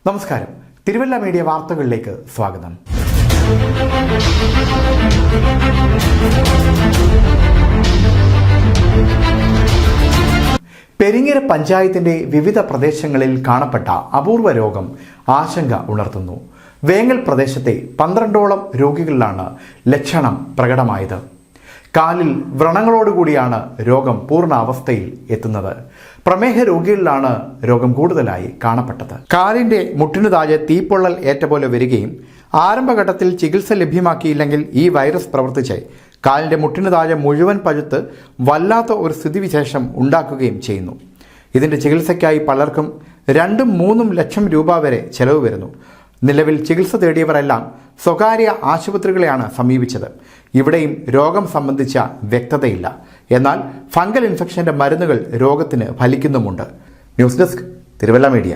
നമസ്കാരം. തിരുവല്ല മീഡിയ വാർത്തകളിലേക്ക് സ്വാഗതം. പെരിങ്ങര പഞ്ചായത്തിന്റെ വിവിധ പ്രദേശങ്ങളിൽ കാണപ്പെട്ട അപൂർവ രോഗം ആശങ്ക ഉണർത്തുന്നു. വേങ്ങൽ പ്രദേശത്തെ 12ഓളം രോഗികളിലാണ് ലക്ഷണം പ്രകടമായത്. കാലിൽ വ്രണങ്ങളോടുകൂടിയാണ് രോഗം പൂർണ്ണ അവസ്ഥയിൽ എത്തുന്നത്. പ്രമേഹ രോഗികളിലാണ് രോഗം കൂടുതലായി കാണപ്പെട്ടത്. കാലിന്റെ മുട്ടിനു താഴെ തീപ്പൊള്ളൽ ഏറ്റ പോലെ വരികയും ആരംഭഘട്ടത്തിൽ ചികിത്സ ലഭ്യമാക്കിയില്ലെങ്കിൽ ഈ വൈറസ് പ്രവർത്തിച്ച് കാലിന്റെ മുട്ടിനു താഴെ മുഴുവൻ പഴുത്ത് വല്ലാത്ത ഒരു സ്ഥിതിവിശേഷം ഉണ്ടാക്കുകയും ചെയ്യുന്നു. ഇതിന്റെ ചികിത്സയ്ക്കായി പലർക്കും 2-3 ലക്ഷം രൂപ വരെ ചെലവ് വരുന്നു. നിലവിൽ ചികിത്സ തേടിയവരെല്ലാം സ്വകാര്യ ആശുപത്രികളെയാണ് സമീപിച്ചത്. ഇവിടെയും രോഗം സംബന്ധിച്ച വ്യക്തതയില്ല. എന്നാൽ ഫംഗൽ ഇൻഫെക്ഷന്റെ മരുന്നുകൾ രോഗത്തിന് ഫലിക്കുന്നുമുണ്ട്. News desk, Thiruvalla media.